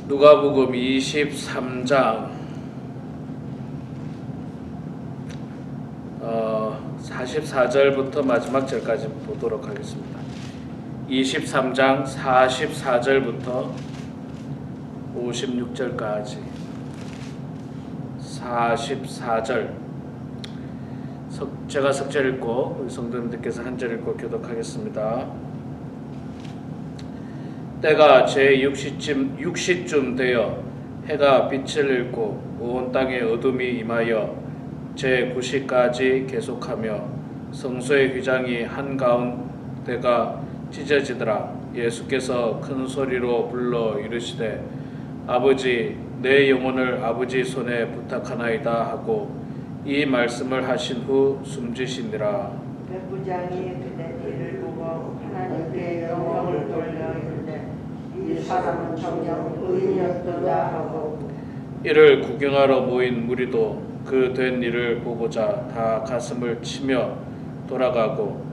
누가복음 23장 44절부터 마지막 절까지 보도록 하겠습니다. 23장 44절부터 56절까지 44절 제가 석절 읽고 우리 성도님들께서 한 절 읽고 교독하겠습니다. 때가 제6시쯤 되어 해가 빛을 잃고 온 땅에 어둠이 임하여 제9시까지 계속하며 성소의 휘장이 한가운데가 찢어지더라. 예수께서 큰 소리로 불러 이르시되 아버지 내 영혼을 아버지 손에 부탁하나이다 하고 이 말씀을 하신 후 숨지시니라. 백부장이 그때 이를 보고 하나님께 영광을 돌려 이르되 이 사람은 정녕 의인이었도다 하고 이를 구경하러 모인 무리도 그 된 일을 보고자 다 가슴을 치며 돌아가고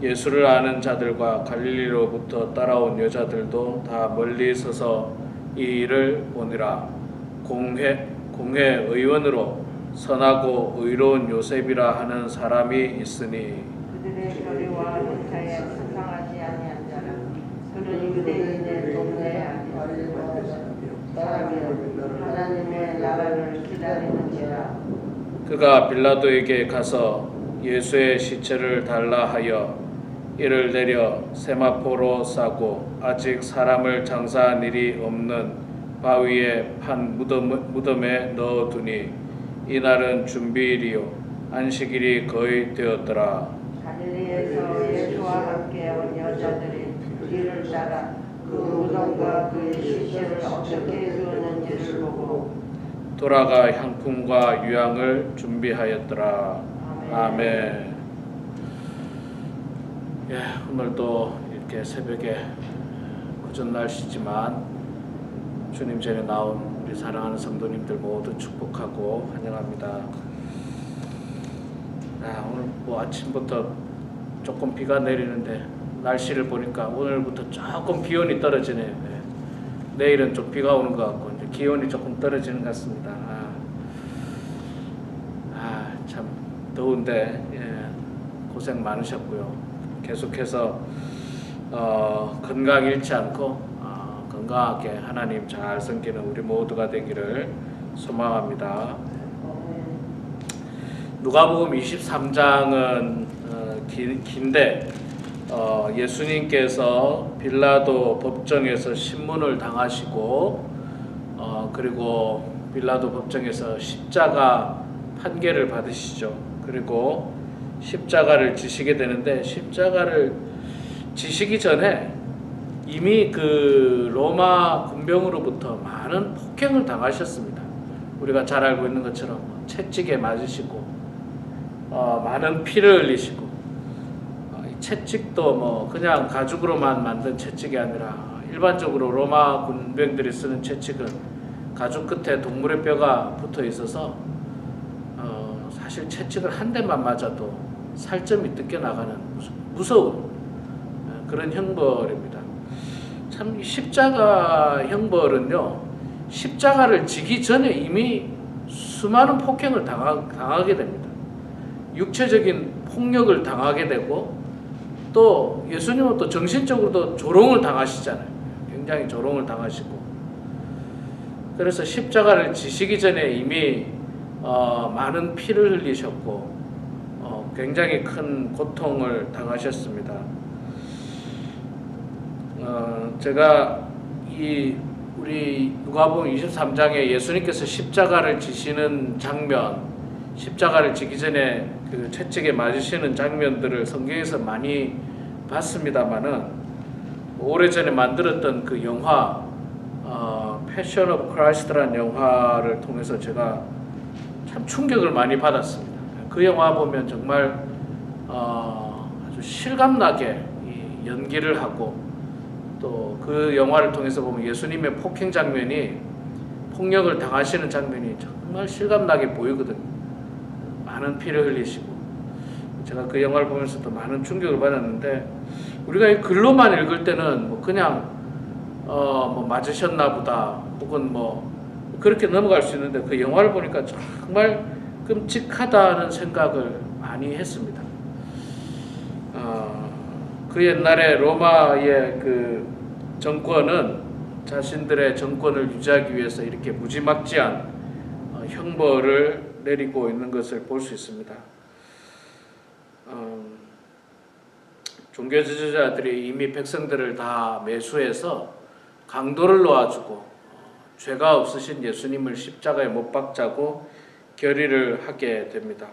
예수를 아는 자들과 갈릴리로부터 따라온 여자들도 다 멀리 서서 이 일을 보니라. 공회 의원으로 선하고 의로운 요셉이라 하는 사람이 있으니 그들의 혈의와 은사에 상상하지 아니한 자라. 그는 유대인의 동네에 아니하고 사람이요 하나님의 나라를 기다리는지라. 그가 빌라도에게 가서 예수의 시체를 달라 하여 이를 내려 세마포로 싸고 아직 사람을 장사한 일이 없는 바위에 판 무덤에 넣어두니 이날은 준비일이요 안식일이 거의 되었더라. 갈릴리에서 예수와 함께 온 여자들이 이를 따라 그 무덤과 그의 시체를 어떻게 주었는지를 보고 돌아가 향품과 유향을 준비하였더라. 아멘. 오늘도 이렇게 새벽에 굳은 날씨지만 주님 전에 나온 우리 사랑하는 성도님들 모두 축복하고 환영합니다. 오늘 아침부터 조금 비가 내리는데 날씨를 보니까 오늘부터 조금 기온이 떨어지네요. 내일은 좀 비가 오는 것 같고 이제 기온이 조금 떨어지는 것 같습니다. 참 더운데 고생 많으셨고요. 계속해서 건강 잃지 않고 건강하게 하나님 잘 섬기는 우리 모두가 되기를 소망합니다. 누가복음 23장은 긴데 예수님께서 빌라도 법정에서 신문을 당하시고 그리고 빌라도 법정에서 십자가 판결을 받으시죠. 그리고 십자가를 지시게 되는데 십자가를 지시기 전에 이미 그 로마 군병으로부터 많은 폭행을 당하셨습니다. 우리가 잘 알고 있는 것처럼 채찍에 맞으시고 많은 피를 흘리시고 채찍도 그냥 가죽으로만 만든 채찍이 아니라 일반적으로 로마 군병들이 쓰는 채찍은 가죽 끝에 동물의 뼈가 붙어 있어서 사실 채찍을 한 대만 맞아도 살점이 뜯겨나가는 무서운 그런 형벌입니다. 참 십자가 형벌은요, 십자가를 지기 전에 이미 수많은 폭행을 당하게 됩니다. 육체적인 폭력을 당하게 되고 또 예수님은 또 정신적으로도 조롱을 당하시잖아요. 굉장히 조롱을 당하시고 그래서 십자가를 지시기 전에 이미 많은 피를 흘리셨고 굉장히 큰 고통을 당하셨습니다. 제가 우리 누가복음 23장에 예수님께서 십자가를 지시는 장면, 십자가를 지기 전에 그 채찍에 맞으시는 장면들을 성경에서 많이 봤습니다만은 오래전에 만들었던 그 영화 패션 오브 크라이스트라는 영화를 통해서 제가 참 충격을 많이 받았습니다. 그 영화 보면 정말 아주 실감나게 연기를 하고 또 그 영화를 통해서 보면 예수님의 폭행 장면이 폭력을 당하시는 장면이 정말 실감나게 보이거든요. 많은 피를 흘리시고 제가 그 영화를 보면서도 많은 충격을 받았는데 우리가 이 글로만 읽을 때는 그냥 뭐 맞으셨나 보다 혹은 뭐 그렇게 넘어갈 수 있는데 그 영화를 보니까 정말 끔찍하다는 생각을 많이 했습니다. 그 옛날에 로마의 그 정권은 자신들의 정권을 유지하기 위해서 이렇게 무지막지한 형벌을 내리고 있는 것을 볼 수 있습니다. 종교 지도자들이 이미 백성들을 다 매수해서 강도를 놓아주고 죄가 없으신 예수님을 십자가에 못 박자고 결의를 하게 됩니다.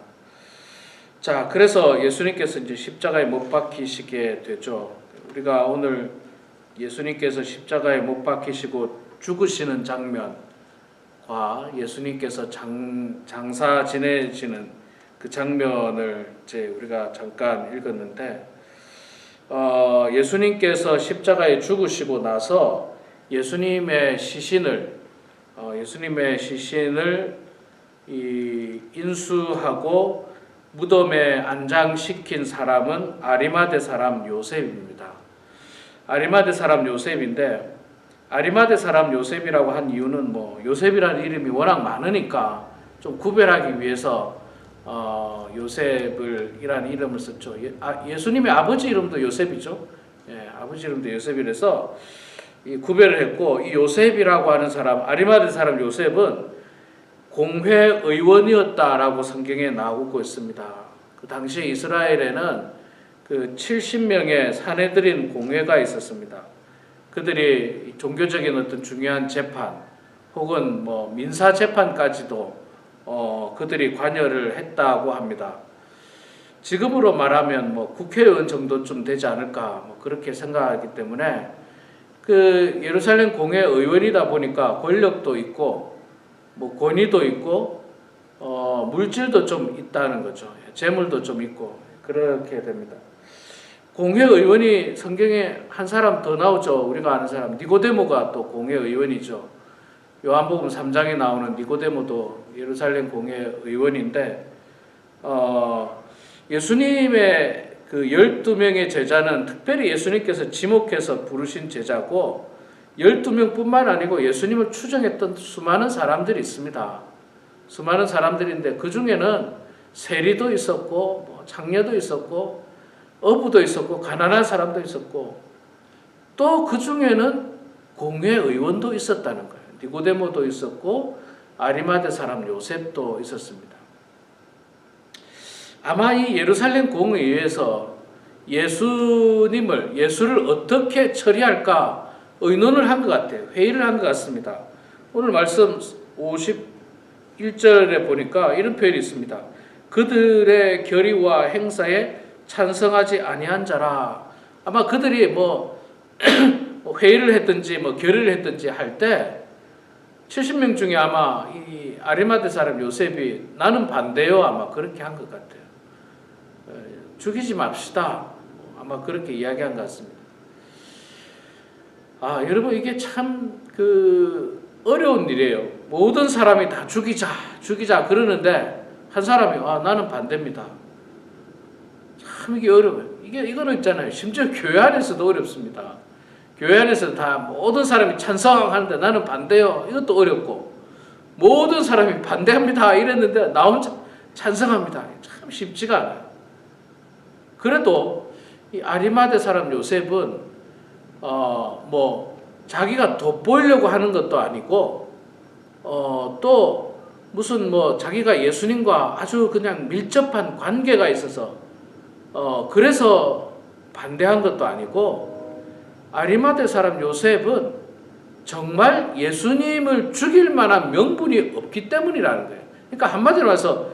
자, 그래서 예수님께서 이제 십자가에 못 박히시게 되죠. 우리가 오늘 예수님께서 십자가에 못 박히시고 죽으시는 장면과 예수님께서 장사 지내시는 그 장면을 이제 우리가 잠깐 읽었는데, 예수님께서 십자가에 죽으시고 나서 예수님의 시신을 인수하고 무덤에 안장시킨 사람은 아리마대 사람 요셉입니다. 아리마대 사람 요셉인데, 아리마대 사람 요셉이라고 한 이유는 뭐 요셉이라는 이름이 워낙 많으니까 좀 구별하기 위해서 요셉이라는 이름을 썼죠. 예수님의 아버지 이름도 요셉이죠. 예, 아버지 이름도 요셉이라서 이 구별을 했고, 이 요셉이라고 하는 사람, 아리마대 사람 요셉은 공회의원이었다라고 성경에 나오고 있습니다. 그 당시 이스라엘에는 그 70명의 사내들인 공회가 있었습니다. 그들이 종교적인 어떤 중요한 재판 혹은 뭐 민사 재판까지도 그들이 관여를 했다고 합니다. 지금으로 말하면 뭐 국회의원 정도쯤 되지 않을까 뭐 그렇게 생각하기 때문에 그 예루살렘 공회 의원이다 보니까 권력도 있고 뭐 권위도 있고 물질도 좀 있다는 거죠. 재물도 좀 있고 그렇게 됩니다. 공회 의원이 성경에 한 사람 더 나오죠. 우리가 아는 사람 니고데모가 또 공회 의원이죠. 요한복음 3장에 나오는 니고데모도 예루살렘 공회 의원인데, 예수님의 그 12명의 제자는 특별히 예수님께서 지목해서 부르신 제자고, 12명뿐만 아니고 예수님을 추종했던 수많은 사람들이 있습니다. 수많은 사람들인데 그 중에는 세리도 있었고 뭐 장녀도 있었고 어부도 있었고 가난한 사람도 있었고 또 그 중에는 공회의원도 있었다는 거예요. 니고데모도 있었고 아리마대 사람 요셉도 있었습니다. 아마 이 예루살렘 공의회에서 예수를 어떻게 처리할까 의논을 한 것 같아요. 회의를 한 것 같습니다. 오늘 말씀 51절에 보니까 이런 표현이 있습니다. 그들의 결의와 행사에 찬성하지 아니한 자라. 아마 그들이 뭐 회의를 했든지 뭐 결의를 했든지 할 때 70명 중에 아마 이 아리마대 사람 요셉이 나는 반대요 아마 그렇게 한 것 같아요. 죽이지 맙시다 아마 그렇게 이야기한 것 같습니다. 여러분 이게 참 어려운 일이에요. 모든 사람이 다 죽이자 그러는데 한 사람이 나는 반대입니다. 참 이게 어려워요. 이거는 있잖아요. 심지어 교회 안에서도 어렵습니다. 교회 안에서 다 모든 사람이 찬성하는데 나는 반대요. 이것도 어렵고 모든 사람이 반대합니다 이랬는데 나 혼자 찬성합니다. 참 쉽지가 않아요. 그래도 이 아리마대 사람 요셉은 뭐 자기가 돋보이려고 하는 것도 아니고 또 무슨 뭐 자기가 예수님과 아주 그냥 밀접한 관계가 있어서 그래서 반대한 것도 아니고 아리마대 사람 요셉은 정말 예수님을 죽일 만한 명분이 없기 때문이라는 거예요. 그러니까 한마디로 말해서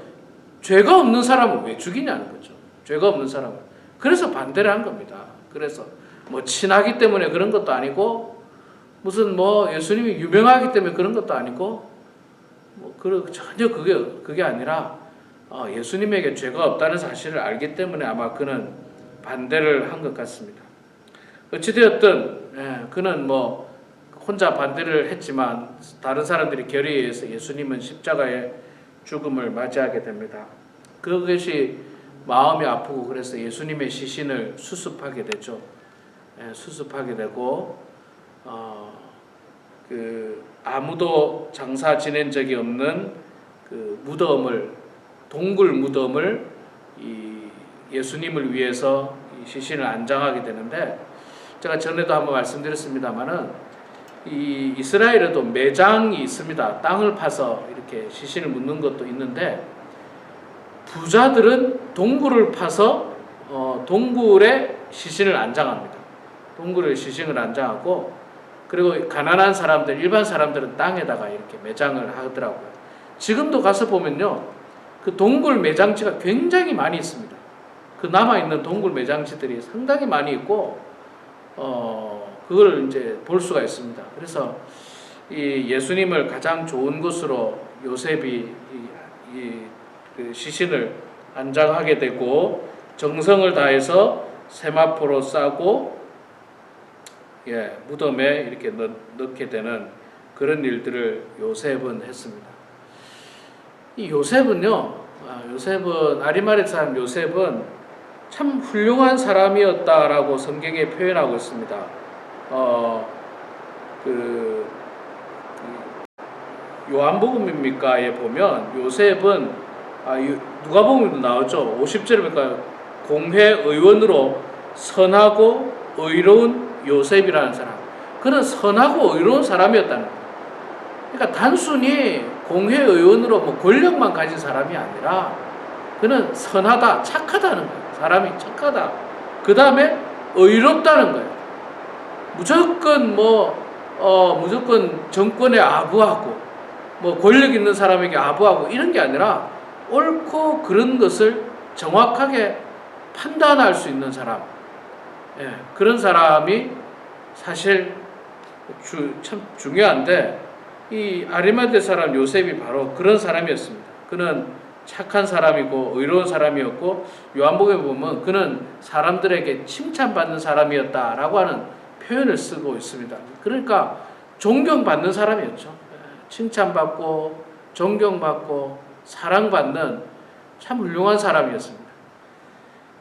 죄가 없는 사람을 왜 죽이냐는 거죠. 죄가 없는 사람을. 그래서 반대를 한 겁니다. 그래서 뭐 친하기 때문에 그런 것도 아니고 무슨 뭐 예수님이 유명하기 때문에 그런 것도 아니고 뭐 전혀 그게 아니라 예수님에게 죄가 없다는 사실을 알기 때문에 아마 그는 반대를 한 것 같습니다. 어찌되었든 그는 뭐 혼자 반대를 했지만 다른 사람들이 결의에 의해서 예수님은 십자가의 죽음을 맞이하게 됩니다. 그것이 마음이 아프고 그래서 예수님의 시신을 수습하게 되죠. 수습하게 되고 그 아무도 장사 지낸 적이 없는 그 무덤을, 동굴 무덤을 이 예수님을 위해서 이 시신을 안장하게 되는데, 제가 전에도 한번 말씀드렸습니다마는 이 이스라엘에도 매장이 있습니다. 땅을 파서 이렇게 시신을 묻는 것도 있는데, 부자들은 동굴을 파서 동굴에 시신을 안장합니다. 동굴에 시신을 안장하고, 그리고 가난한 사람들, 일반 사람들은 땅에다가 이렇게 매장을 하더라고요. 지금도 가서 보면요, 그 동굴 매장지가 굉장히 많이 있습니다. 그 남아있는 동굴 매장지들이 상당히 많이 있고, 그걸 이제 볼 수가 있습니다. 그래서 이 예수님을 가장 좋은 곳으로 요셉이 그 시신을 안장하게 되고, 정성을 다해서 세마포로 싸고 무덤에 이렇게 넣게 되는 그런 일들을 요셉은 했습니다. 이 요셉은요, 아리마렛 사람 요셉은 참 훌륭한 사람이었다라고 성경에 표현하고 있습니다. 요한복음입니까에 보면 요셉은 누가복음에도 나오죠. 50절에 보니까 공회의원으로 선하고 의로운 요셉이라는 사람. 그는 선하고 의로운 사람이었다는 거예요. 그러니까 단순히 공회의원으로 뭐 권력만 가진 사람이 아니라 그는 선하다, 착하다는 거예요. 사람이 착하다. 그 다음에 의롭다는 거예요. 무조건 무조건 정권에 아부하고 뭐 권력 있는 사람에게 아부하고 이런 게 아니라 옳고 그른 것을 정확하게 판단할 수 있는 사람. 그런 사람이 사실 참 중요한데, 이 아리마대 사람 요셉이 바로 그런 사람이었습니다. 그는 착한 사람이고 의로운 사람이었고, 요한복음에 보면 그는 사람들에게 칭찬받는 사람이었다라고 하는 표현을 쓰고 있습니다. 그러니까 존경받는 사람이었죠. 칭찬받고 존경받고 사랑받는 참 훌륭한 사람이었습니다.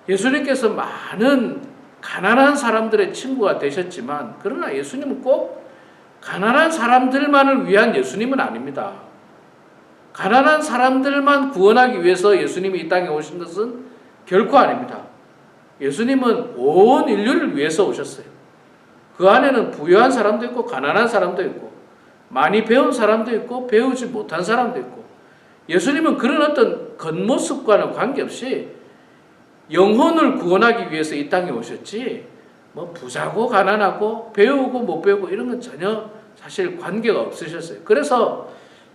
예수님께서 많은 가난한 사람들의 친구가 되셨지만, 그러나 예수님은 꼭 가난한 사람들만을 위한 예수님은 아닙니다. 가난한 사람들만 구원하기 위해서 예수님이 이 땅에 오신 것은 결코 아닙니다. 예수님은 온 인류를 위해서 오셨어요. 그 안에는 부유한 사람도 있고 가난한 사람도 있고 많이 배운 사람도 있고 배우지 못한 사람도 있고, 예수님은 그런 어떤 겉모습과는 관계없이 영혼을 구원하기 위해서 이 땅에 오셨지, 뭐 부자고 가난하고 배우고 못 배우고 이런 건 전혀 사실 관계가 없으셨어요. 그래서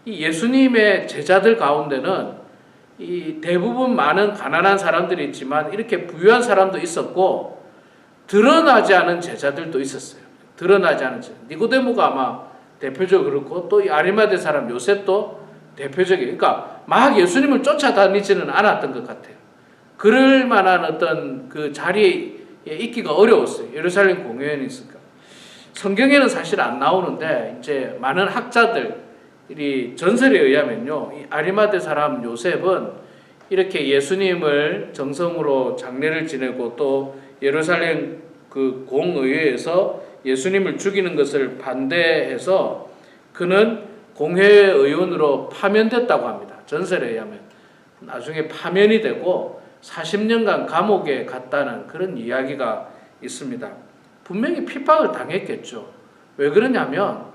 이 예수님의 제자들 가운데는 이 대부분 많은 가난한 사람들이 있지만 이렇게 부유한 사람도 있었고, 드러나지 않은 제자들도 있었어요. 드러나지 않은 제자. 니고데모가 아마 대표적으로 그렇고, 또 이 아리마대 사람 요셉도 대표적이에요. 그러니까 막 예수님을 쫓아다니지는 않았던 것 같아요. 그럴 만한 어떤 그 자리에 있기가 어려웠어요. 예루살렘 공회원이 있으니까. 성경에는 사실 안 나오는데, 이제 많은 학자들이 전설에 의하면요, 이 아리마대 사람 요셉은 이렇게 예수님을 정성으로 장례를 지내고 또 예루살렘 그 공의회에서 예수님을 죽이는 것을 반대해서 그는 공회의원으로 파면됐다고 합니다. 전설에 의하면. 나중에 파면이 되고 40년간 감옥에 갔다는 그런 이야기가 있습니다. 분명히 핍박을 당했겠죠. 왜 그러냐면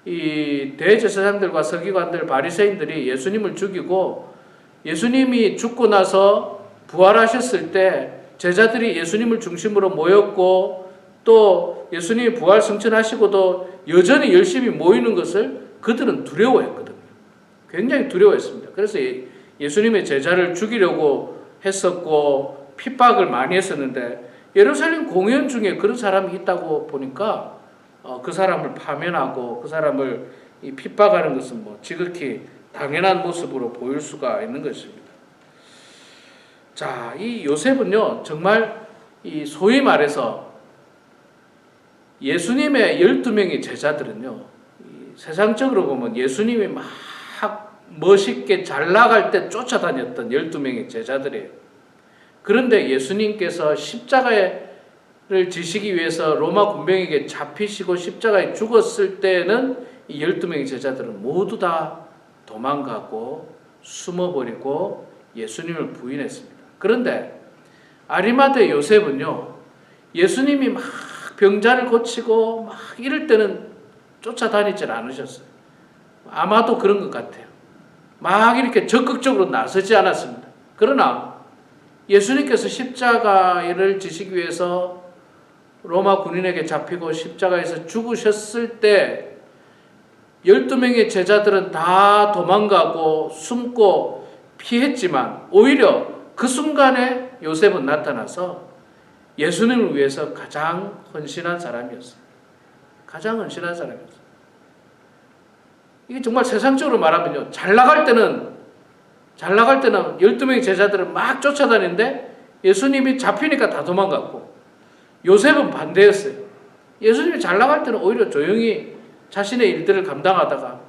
이 대제사장들과 서기관들, 바리새인들이 예수님을 죽이고, 예수님이 죽고 나서 부활하셨을 때 제자들이 예수님을 중심으로 모였고, 또 예수님이 부활 승천하시고도 여전히 열심히 모이는 것을 그들은 두려워했거든요. 굉장히 두려워했습니다. 그래서 예수님의 제자를 죽이려고 했었고 핍박을 많이 했었는데, 예루살렘 공회원 중에 그런 사람이 있다고 보니까 그 사람을 파면하고 그 사람을 핍박하는 것은 뭐 지극히 당연한 모습으로 보일 수가 있는 것입니다. 자, 이 요셉은요, 정말 이 소위 말해서 예수님의 12명의 제자들은요, 세상적으로 보면 예수님이 막 멋있게 잘 나갈 때 쫓아다녔던 12명의 제자들이에요. 그런데 예수님께서 십자가를 지시기 위해서 로마 군병에게 잡히시고 십자가에 죽었을 때는 이 12명의 제자들은 모두 다 도망가고 숨어버리고 예수님을 부인했습니다. 그런데 아리마대 요셉은요, 예수님이 막 병자를 고치고 막 이럴 때는 쫓아다니질 않으셨어요. 아마도 그런 것 같아요. 막 이렇게 적극적으로 나서지 않았습니다. 그러나 예수님께서 십자가를 지시기 위해서 로마 군인에게 잡히고 십자가에서 죽으셨을 때 12명의 제자들은 다 도망가고 숨고 피했지만 오히려 그 순간에 요셉은 나타나서 예수님을 위해서 가장 헌신한 사람이었어요. 가장 헌신한 사람이었어요. 이게 정말 세상적으로 말하면요, 잘 나갈 때는 12명의 제자들은 막 쫓아다니는데 예수님이 잡히니까 다 도망갔고, 요셉은 반대였어요. 예수님이 잘 나갈 때는 오히려 조용히 자신의 일들을 감당하다가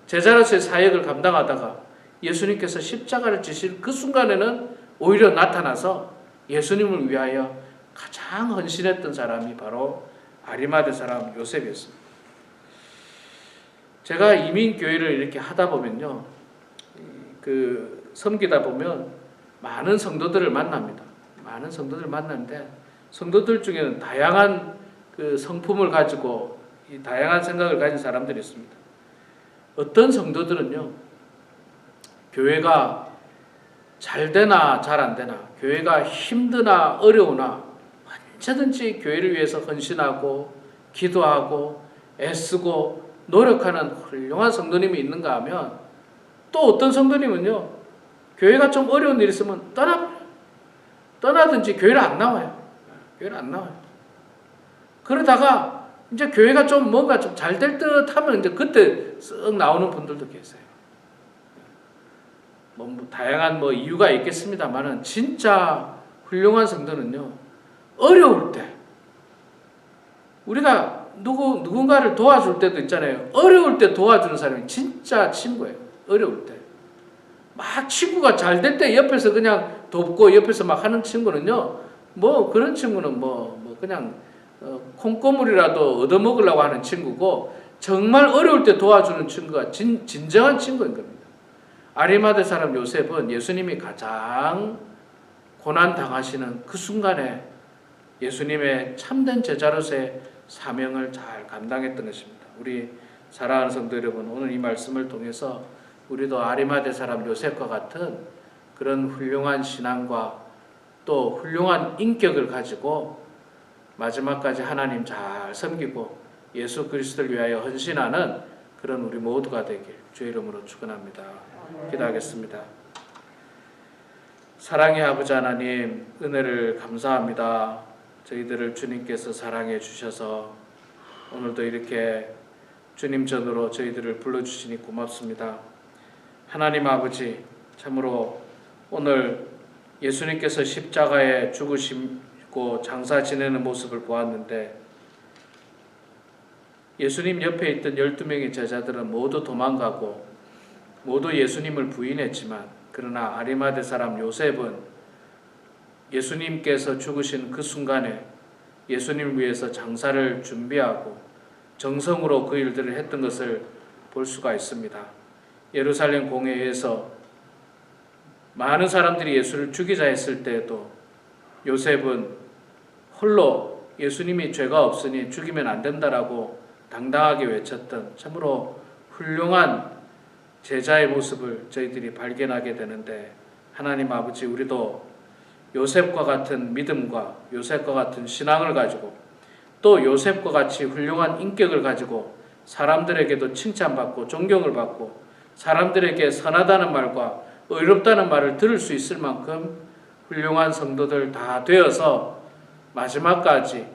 제자로서의 사역을 감당하다가 예수님께서 십자가를 지실 그 순간에는 오히려 나타나서 예수님을 위하여 가장 헌신했던 사람이 바로 아리마대 사람 요셉이었습니다. 제가 이민교회를 이렇게 하다 보면요, 섬기다 보면 많은 성도들을 만납니다. 많은 성도들을 만나는데 성도들 중에는 다양한 성품을 가지고 이 다양한 생각을 가진 사람들이 있습니다. 어떤 성도들은요, 교회가 잘 되나 잘 안 되나, 교회가 힘드나 어려우나 언제든지 교회를 위해서 헌신하고 기도하고 애쓰고 노력하는 훌륭한 성도님이 있는가 하면, 또 어떤 성도님은요, 교회가 좀 어려운 일이 있으면 떠나든지 교회를 안 나와요. 교회를 안 나와요. 그러다가 이제 교회가 좀 뭔가 좀 잘 될 듯 하면 이제 그때 쓱 나오는 분들도 계세요. 뭐 다양한 이유가 있겠습니다만은 진짜 훌륭한 성도는요, 어려울 때 우리가 누군가를 도와줄 때도 있잖아요. 어려울 때 도와주는 사람이 진짜 친구예요. 어려울 때. 막 친구가 잘 될 때 옆에서 그냥 돕고 옆에서 막 하는 친구는요, 그런 친구는 그냥 콩고물이라도 얻어먹으려고 하는 친구고, 정말 어려울 때 도와주는 친구가 진정한 친구인 겁니다. 아리마대 사람 요셉은 예수님이 가장 고난 당하시는 그 순간에 예수님의 참된 제자로서의 사명을 잘 감당했던 것입니다. 우리 사랑하는 성도 여러분, 오늘 이 말씀을 통해서 우리도 아리마대 사람 요셉과 같은 그런 훌륭한 신앙과 또 훌륭한 인격을 가지고 마지막까지 하나님 잘 섬기고 예수 그리스도를 위하여 헌신하는 그런 우리 모두가 되길 주의 이름으로 축원합니다. 기도하겠습니다. 사랑의 아버지 하나님, 은혜를 감사합니다. 저희들을 주님께서 사랑해 주셔서 오늘도 이렇게 주님 전으로 저희들을 불러주시니 고맙습니다. 하나님 아버지, 참으로 오늘 예수님께서 십자가에 죽으시고 장사 지내는 모습을 보았는데, 예수님 옆에 있던 12명의 제자들은 모두 도망가고 모두 예수님을 부인했지만, 그러나 아리마대 사람 요셉은 예수님께서 죽으신 그 순간에 예수님을 위해서 장사를 준비하고 정성으로 그 일들을 했던 것을 볼 수가 있습니다. 예루살렘 공회에서 많은 사람들이 예수를 죽이자 했을 때에도 요셉은 홀로 예수님이 죄가 없으니 죽이면 안 된다라고 당당하게 외쳤던 참으로 훌륭한 제자의 모습을 저희들이 발견하게 되는데, 하나님 아버지, 우리도 요셉과 같은 믿음과 요셉과 같은 신앙을 가지고 또 요셉과 같이 훌륭한 인격을 가지고 사람들에게도 칭찬받고 존경을 받고 사람들에게 선하다는 말과 의롭다는 말을 들을 수 있을 만큼 훌륭한 성도들 다 되어서 마지막까지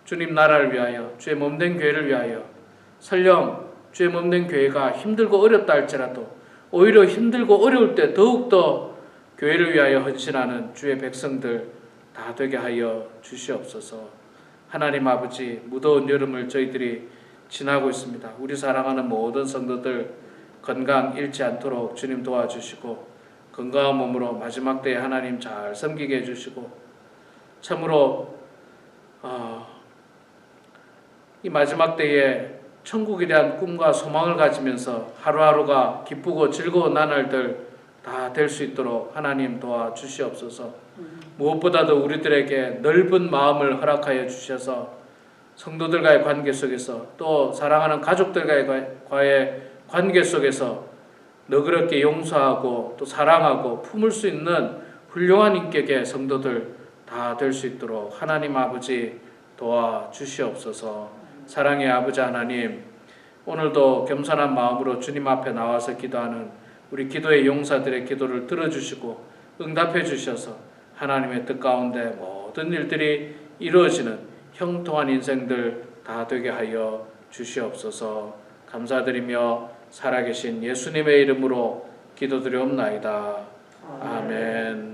주님 나라를 위하여, 주의 몸된 교회를 위하여, 설령 주의 몸된 교회가 힘들고 어렵다 할지라도 오히려 힘들고 어려울 때 더욱더 교회를 위하여 헌신하는 주의 백성들 다 되게 하여 주시옵소서. 하나님 아버지, 무더운 여름을 저희들이 지나고 있습니다. 우리 사랑하는 모든 성도들 건강 잃지 않도록 주님 도와주시고 건강한 몸으로 마지막 때에 하나님 잘 섬기게 해주시고, 참으로 이 마지막 때에 천국에 대한 꿈과 소망을 가지면서 하루하루가 기쁘고 즐거운 나날들 다 될 수 있도록 하나님 도와주시옵소서. 무엇보다도 우리들에게 넓은 마음을 허락하여 주셔서 성도들과의 관계 속에서 또 사랑하는 가족들과의 관계 속에서 너그럽게 용서하고 또 사랑하고 품을 수 있는 훌륭한 인격의 성도들 다 될 수 있도록 하나님 아버지 도와주시옵소서. 사랑의 아버지 하나님, 오늘도 겸손한 마음으로 주님 앞에 나와서 기도하는 우리 기도의 용사들의 기도를 들어주시고 응답해 주셔서 하나님의 뜻 가운데 모든 일들이 이루어지는 형통한 인생들 다 되게 하여 주시옵소서. 감사드리며 살아계신 예수님의 이름으로 기도드리옵나이다. 아멘.